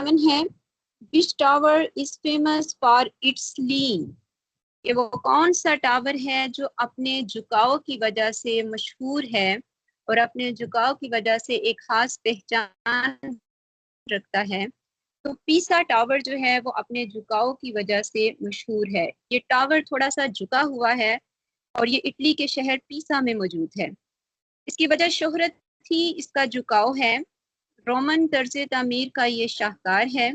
27 ہے which tower is famous for its lean. کہ وہ کون سا ٹاور ہے جو اپنے جھکاؤ کی وجہ سے مشہور ہے اور اپنے جھکاؤ کی وجہ سے ایک خاص پہچان رکھتا ہے. تو پیسا ٹاور جو ہے وہ اپنے جھکاؤ کی وجہ سے مشہور ہے. یہ ٹاور تھوڑا سا جھکا ہوا ہے اور یہ اٹلی کے شہر پیسا میں موجود ہے. اس کی وجہ شہرت تھی اس کا جھکاؤ ہے. رومن طرز تعمیر کا یہ شاہکار ہے.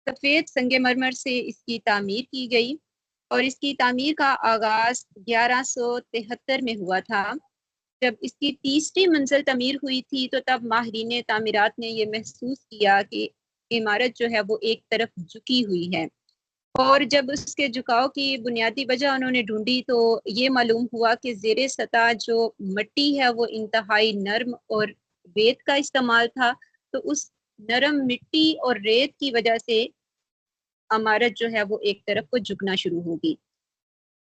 سفید سنگ مرمر سے اس کی تعمیر کی گئی اور اس کی تعمیر کا آغاز 1173 میں ہوا تھا. جب اس کی تیسری منزل تعمیر ہوئی تھی تو تب ماہرین تعمیرات نے یہ محسوس کیا کہ عمارت جو ہے وہ ایک طرف جھکی ہوئی ہے. اور جب اس کے جھکاؤ کی بنیادی وجہ انہوں نے ڈھونڈی تو یہ معلوم ہوا کہ زیر سطح جو مٹی ہے وہ انتہائی نرم اور ریت کا استعمال تھا. تو اس نرم مٹی اور ریت کی وجہ سے عمارت جو ہے وہ ایک طرف کو جھکنا شروع ہوگی.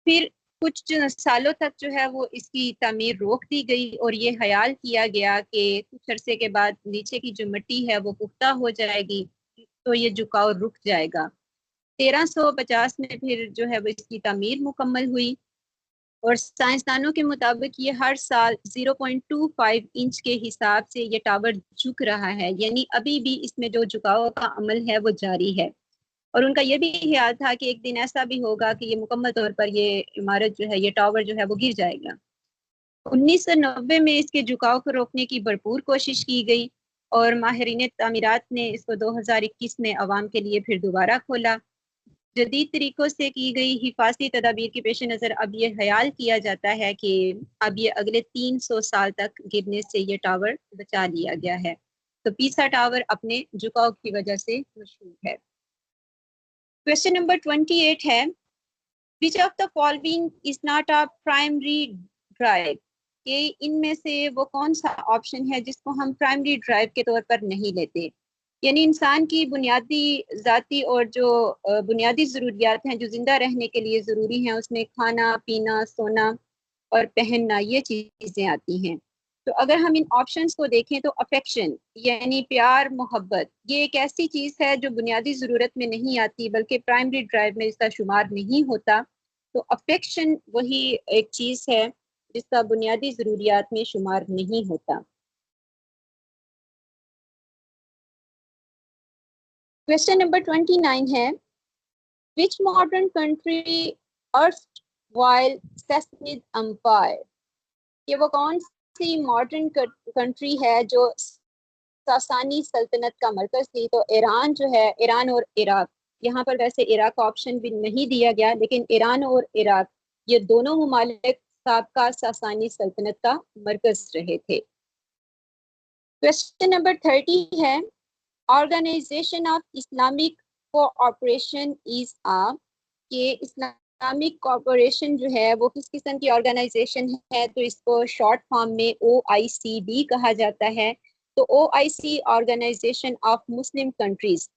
پھر کچھ سالوں تک جو ہے وہ اس کی تعمیر روک دی گئی اور یہ خیال کیا گیا کہ کچھ عرصے کے بعد نیچے کی جو مٹی ہے وہ پختہ ہو جائے گی تو یہ جھکاؤ رک جائے گا. 1350 میں پھر جو ہے وہ اس کی تعمیر مکمل ہوئی اور سائنسدانوں کے مطابق یہ ہر سال 0.25 انچ کے حساب سے یہ ٹاور جھک رہا ہے. یعنی ابھی بھی اس میں جو جھکاؤ کا عمل ہے وہ جاری ہے. اور ان کا یہ بھی خیال تھا کہ ایک دن ایسا بھی ہوگا کہ یہ مکمل طور پر یہ عمارت جو ہے یہ ٹاور جو ہے وہ گر جائے گا. 1990 میں اس کے جھکاؤ کو روکنے کی بھرپور کوشش کی گئی اور ماہرین تعمیرات نے اس کو 2021 میں عوام کے لیے پھر دوبارہ کھولا. جدید طریقوں سے کی گئی حفاظتی تدابیر کے پیش نظر اب یہ خیال کیا جاتا ہے کہ اب یہ اگلے 300 سال تک گرنے سے یہ ٹاور بچا لیا گیا ہے. تو پیسا ٹاور اپنے جھکاؤ کی وجہ سے مشہور ہے. Question number 28 ہے which of the following is not a primary drive. کہ ان میں سے وہ کون سا آپشن ہے جس کو ہم پرائمری ڈرائیو کے طور پر نہیں لیتے. یعنی انسان کی بنیادی ذاتی اور جو بنیادی ضروریات ہیں جو زندہ رہنے کے لیے ضروری ہیں اس میں کھانا پینا سونا اور پہننا یہ چیزیں آتی ہیں. تو اگر ہم ان آپشنس کو دیکھیں تو افیکشن یعنی پیار محبت یہ ایک ایسی چیز ہے جو بنیادی ضرورت میں نہیں آتی بلکہ پرائمری ڈرائیو میں اس کا شمار نہیں ہوتا. تو افیکشن وہی ایک چیز ہے جس کا بنیادی ضروریات میں شمار نہیں ہوتا. Question number 29 ہے which modern country erstwhile Sassanid Empire. کہ وہ کون سی ماڈرن کنٹری ہے جو ساسانی سلطنت کا مرکز تھی. تو ایران جو ہے ایران اور عراق. یہاں پر ویسے عراق کا آپشن بھی نہیں دیا گیا لیکن ایران اور عراق یہ دونوں ممالک سابقہ ساسانی سلطنت کا مرکز رہے تھے. کویسچن نمبر 30 ہے آرگنائزیشن آف اسلامک کوآپریشن از کہ اسلامک کوآپریشن جو ہے وہ کس قسم کی آرگنائزیشن ہے. تو اس کو شارٹ فارم میں OICD کہا جاتا ہے. تو OIC organisation of Muslim countries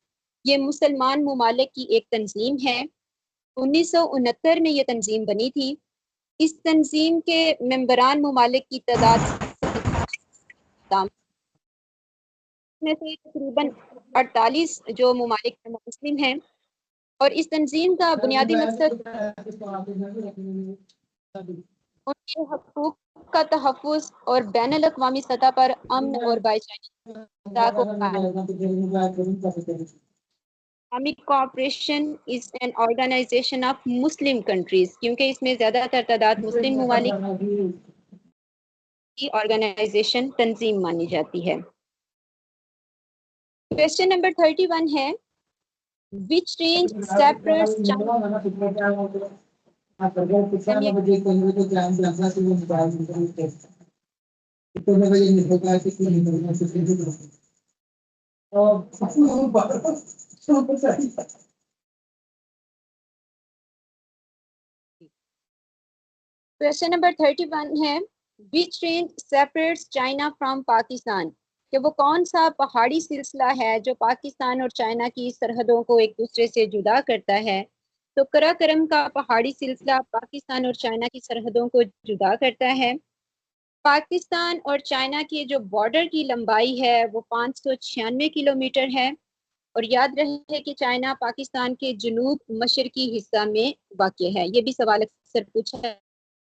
یہ مسلمان ممالک کی ایک تنظیم ہے. 1969 میں یہ تنظیم بنی تھی. اس تنظیم کے ممبران ممالک کی تعداد میں سے تقریباً 48 جو ممالک مسلم ہیں اور اس تنظیم کا بنیادی مقصد ان کے حقوق کا تحفظ اور بین الاقوامی سطح پر امن اور بھائی چارے کو Islamic cooperation is an organisation of Muslim countries کیونکہ اس میں زیادہ تر تعداد مسلم ممالک کی آرگنائزیشن تنظیم مانی جاتی ہے. کویسچن نمبر 31 ہے which range separates question number 31 ہے which range separates China from Pakistan. کہ وہ کون سا پہاڑی سلسلہ ہے جو پاکستان اور چائنا کی سرحدوں کو ایک دوسرے سے جدا کرتا ہے. تو قراقرم کا پہاڑی سلسلہ پاکستان اور چائنا کی سرحدوں کو جدا کرتا ہے. پاکستان اور چائنا کی جو بارڈر کی لمبائی ہے وہ 596 کلومیٹر ہے اور یاد رہے کہ چائنا پاکستان کے جنوب مشرقی حصہ میں واقع ہے. یہ بھی سوال اکثر پوچھا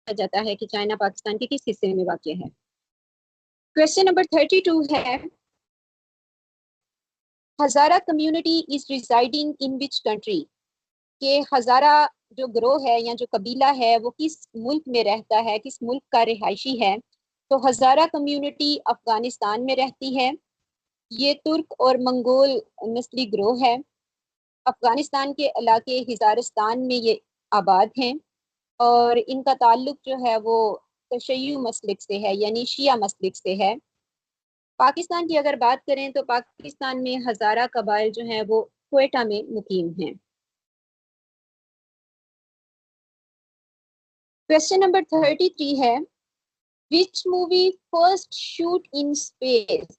جاتا ہے کہ چائنا پاکستان کے کس حصے میں واقع ہے. کویسچن نمبر 32 ہے Hazara community is residing in which country. کہ ہزارہ جو گروہ ہے یا جو قبیلہ ہے وہ کس ملک میں رہتا ہے, کس ملک کا رہائشی ہے. تو ہزارہ کمیونٹی افغانستان میں رہتی ہے. یہ ترک اور منگول نسلی گروہ ہے. افغانستان کے علاقے ہزارستان میں یہ آباد ہیں اور ان کا تعلق جو ہے وہ تشیع مسلک سے ہے, یعنی شیعہ مسلک سے ہے. پاکستان کی اگر بات کریں تو پاکستان میں ہزارہ قبائل جو ہیں وہ کوئٹہ میں مقیم ہیں. کویسچن نمبر 33 ہے which movie first shoot in space.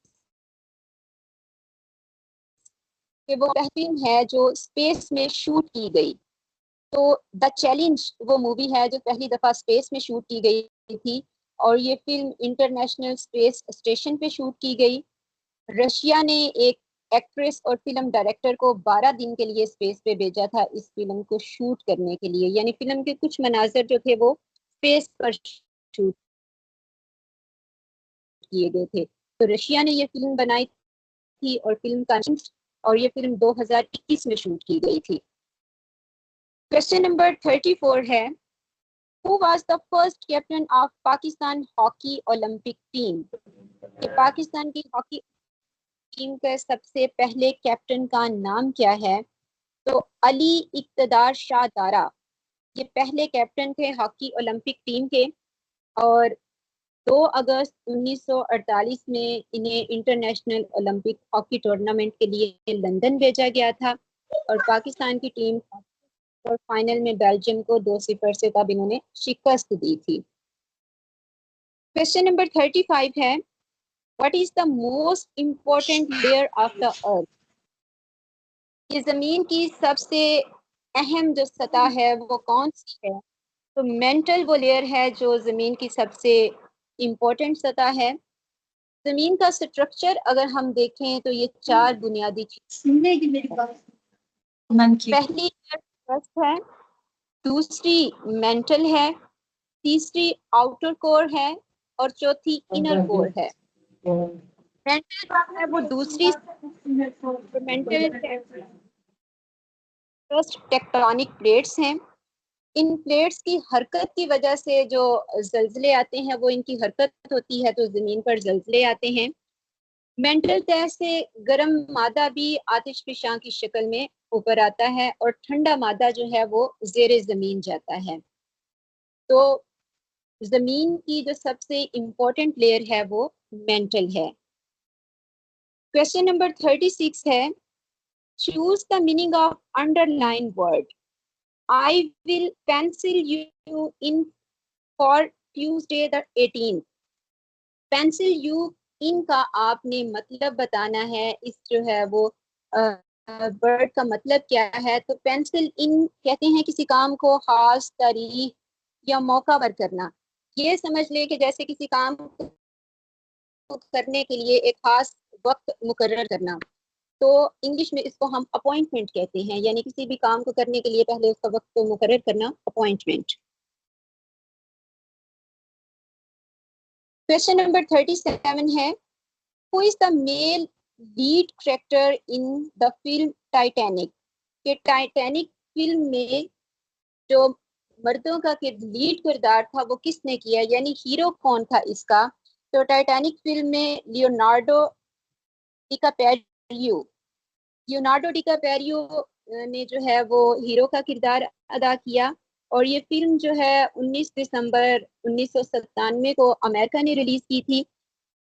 کہ وہ فلم ہے جو اسپیس میں شوٹ کی گئی. تو دا چیلنج وہ مووی ہے جو پہلی دفعہ اسپیس میں شوٹ کی گئی تھی اور یہ فلم انٹرنیشنل اسپیس اسٹیشن پہ شوٹ کی گئی. رشیا نے ایک ایکٹریس اور فلم ڈائریکٹر کو 12 دن کے لیے اسپیس پہ بھیجا تھا اس فلم کو شوٹ کرنے کے لیے, یعنی فلم کے کچھ مناظر جو تھے وہ اسپیس پر شوٹ کیے گئے تھے. تو رشیا نے یہ فلم بنائی تھی اور فلم کا اور یہ فلم 2021 میں شوٹ کی گئی تھی. کویسچن نمبر 34 ہے Who was the first captain of Pakistan hockey Olympic team. کہ پاکستان کی ہاکی ٹیم کے سب سے پہلے کیپٹن کا نام کیا ہے. تو علی اقتدار شاہ دارا یہ پہلے کیپٹن تھے ہاکی اولمپک ٹیم کے اور 2 اگست 1948 میں انہیں انٹرنیشنل اولمپک ہاکی ٹورنامنٹ کے لیے لندن بھیجا گیا تھا اور پاکستان کی ٹیم اور فائنل میں بیلجیم کو 2-0 سے تب انہوں نے شکست دی تھی. کویسچن نمبر 35 ہے What is the most important layer of the earth. یہ زمین کی سب سے اہم جو سطح ہے وہ کون سی ہے. تو مینٹل وہ لیئر ہے جو زمین کی سب سے امپورٹنٹ سطح ہے. زمین کا سٹرکچر اگر ہم دیکھیں تو یہ 4 بنیادی چیزیں پہلی فرسٹ ہے, دوسری مینٹل ہے, تیسری آؤٹر کور ہے اور چوتھی انر کور ہے. مینٹل ہے وہ دوسری مینٹل فرسٹ ٹیکٹونک پلیٹس ہیں. ان پلیٹس کی حرکت کی وجہ سے جو زلزلے آتے ہیں وہ ان کی حرکت ہوتی ہے تو زمین پر زلزلے آتے ہیں. مینٹل تہ سے گرم مادہ بھی آتش فشاں کی شکل میں اوپر آتا ہے اور ٹھنڈا مادہ جو ہے وہ زیر زمین جاتا ہے. تو زمین کی جو سب سے امپورٹنٹ لیئر ہے وہ مینٹل ہے. کویسچن نمبر 36 ہے choose the meaning of under line word. I will pencil you in for Tuesday the 18th. pencil you in کا آپ نے مطلب بتانا ہے. اس جو ہے وہ ورڈ کا مطلب کیا ہے. تو pencil in کہتے ہیں کسی کام کو خاص تاریخ یا موقع پر کرنا. یہ سمجھ لے کہ جیسے کسی کام کو کرنے کے لیے ایک خاص وقت مقرر کرنا. تو انگلش میں اس کو ہم اپوائنٹمنٹ کہتے ہیں, یعنی کسی بھی کام کو کرنے کے لیے پہلے اس کا وقت کو مقرر کرنا اپوائنٹمنٹ. کویسچن نمبر 37 ہے Who is the male lead character in the film Titanic. کہ ٹائٹینک فلم میں جو مردوں کا لیڈ کردار تھا وہ کس نے کیا, یعنی ہیرو کون تھا اس کا. تو ٹائٹینک فلم میں لیونارڈو ڈی کاپیریو نے جو ہے وہ ہیرو کا کردار ادا کیا اور یہ فلم جو ہے 19 دسمبر 1997 کو امریکہ نے ریلیز کی تھی.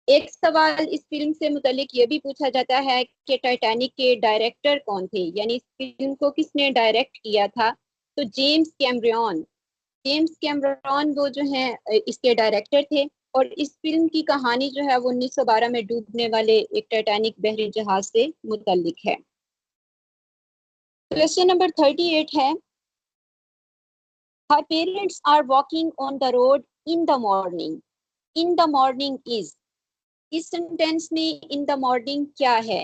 ایک سوال اس فلم سے متعلق یہ بھی پوچھا جاتا ہے کہ ٹائٹینک کے ڈائریکٹر کون تھے, یعنی اس فلم کو کس نے ڈائریکٹ کیا تھا. تو جیمز کیمرون وہ جو ہیں اس کے ڈائریکٹر تھے اور اس فلم کی کہانی جو ہے وہ 1912 میں ڈوبنے والے ایک ٹائٹینک بحری جہاز سے متعلق ہے. کویسچن نمبر 38 ہے Her parents are walking on the road in the morning. In the morning is اس سینٹینس میں in the morning کیا ہے.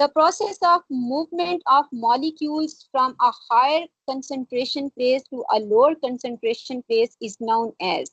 the process of movement of molecules from a higher concentration place to a lower concentration place is known as.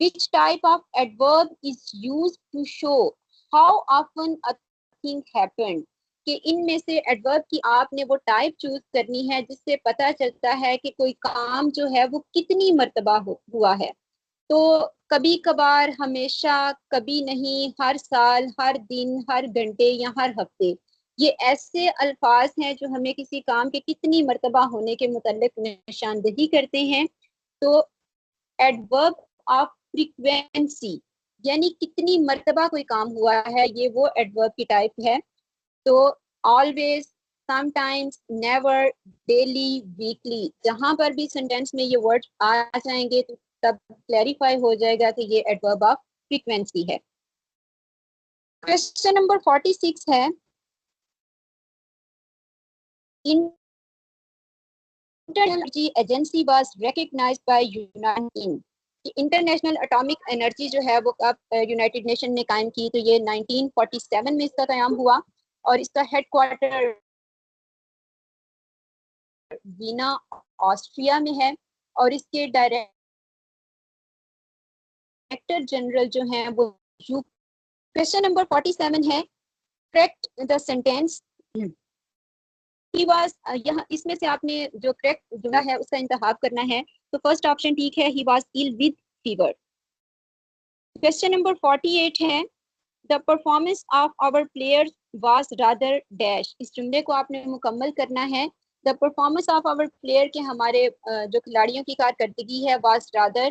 which type of adverb is used to show how often a thing happened. کہ ان میں سے adverb کی آپ نے وہ type choose کرنی ہے جس سے پتہ چلتا ہے کہ کوئی کام جو ہے وہ کتنی مرتبہ ہوا ہے. تو کبھی کبھار، ہمیشہ، کبھی نہیں، ہر سال، ہر دن، ہر گھنٹے یا ہر ہفتے، یہ ایسے الفاظ ہیں جو ہمیں کسی کام کے کتنی مرتبہ ہونے کے متعلق نشاندہی کرتے ہیں. تو ایڈورب آف فریکوینسی یعنی کتنی مرتبہ کوئی کام ہوا ہے، یہ وہ ایڈورب کی ٹائپ ہے. تو always, some times, never, daily, weekly, جہاں پر بھی سینٹینس میں یہ ورڈ آ جائیں گے تو تب کلیریفائی ہو جائے گا کہ یہ ایڈورب آف فریکوینسی ہے. کوسچن نمبر 46 ہے International Energy Agency was recognized by United. International atomic energy جو ہے وہ اب یونائٹڈ نیشن نے قائم کی، تو یہ 1947 میں اس کا قیام ہوا اور اس کا ہیڈ کوارٹر وینا آسٹریا میں ہے اور اس کے ڈائریکٹر جنرل جو ہیں وہ یو. کوسچن نمبر 47 ہے correct the sentence he was. یہاں اس میں سے آپ نے جو کریکٹ جملہ ہے اس کا انتخاب کرنا ہے. تو فرسٹ آپشن ٹھیک ہے، he was ill with fever. Question number 48 ہے the performance of our player was rather dash. اس جملے کو آپ نے مکمل کرنا ہے. The performance of our player کے ہمارے جو کھلاڑیوں کی کارکردگی ہے was rather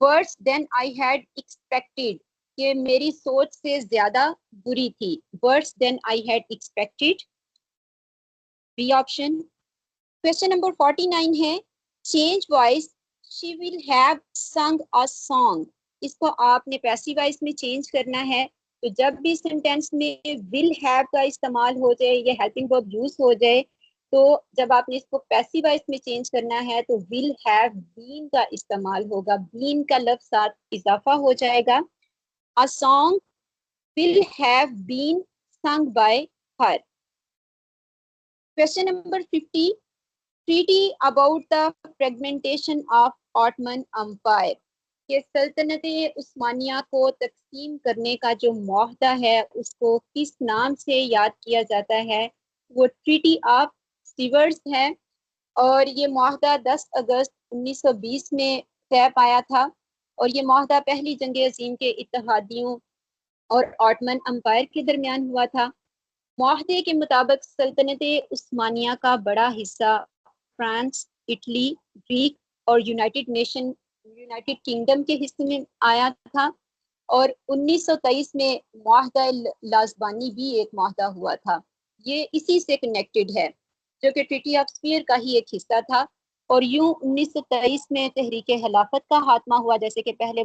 worse than I had expected, کہ میری سوچ سے زیادہ بری تھی. Worse than I had expected, B option. Question number 49 ہے change voice she will have سنگ اے سانگ. اس کو آپ نے پیسو وائس میں چینج کرنا ہے. تو جب بھی سینٹینس میں ول ہیو کا استعمال ہو جائے یا ہیلپنگ ورب یوز ہو جائے تو جب آپ نے اس کو پیسو وائس میں چینج کرنا ہے تو ول ہیو بین کا استعمال ہوگا. بین کا لفظ ساتھ اضافہ ہو جائے گا. A song will have been sung by her. Question number 50. Treaty about the fragmentation of Ottoman Empire. کہ سلطنت عثمانیہ کو تقسیم کرنے کا جو معاہدہ ہے اس کو کس نام سے یاد کیا جاتا ہے؟ وہ ٹریٹی آف سیورز ہے اور یہ معاہدہ 10 اگست 1920 میں طے پایا تھا اور یہ معاہدہ پہلی جنگ عظیم کے اتحادیوں اور آٹمن امپائر کے درمیان ہوا تھا. معاہدے کے مطابق سلطنت عثمانیہ کا بڑا حصہ فرانس، اٹلی، گریک اور یونائٹڈ کنگڈم کے حصے میں آیا تھا اور 1923 میں معاہدہ لازبانی بھی ایک معاہدہ ہوا تھا. یہ اسی سے کنیکٹڈ ہے جو کہ ٹریٹی آف سپیر کا ہی ایک حصہ تھا. اور یوں 1923 میں تحریک خلافت کا خاتمہ ہوا. جیسے کہ پہلے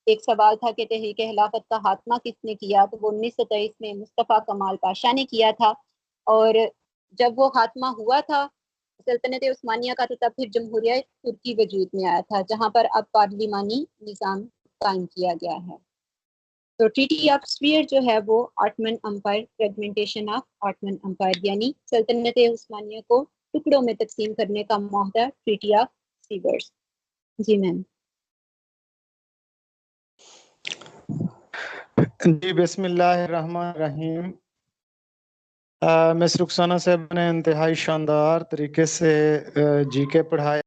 ایک سوال تھا کہ تحریک خلافت کا خاتمہ کس نے کیا، تو وہ 1923 میں مصطفیٰ کمال پاشا نے کیا تھا. اور جب وہ خاتمہ ہوا تھا سلطنت عثمانیہ کا تو تب پھر جمہوریہ ترکی وجود میں آیا تھا جہاں پر اب پارلیمانی نظام قائم کیا گیا ہے. تو ٹریٹی آف سپیر جو ہے وہ Ottoman empire fragmentation of Ottoman empire یعنی سلطنت عثمانیہ کو ٹکڑوں میں تقسیم کرنے کا معاہدہ ٹریٹی آف سیورز. جی میم. جی بسم اللہ الرحمن الرحیم. مس رخسانہ صاحب نے انتہائی شاندار طریقے سے جی کے پڑھایا.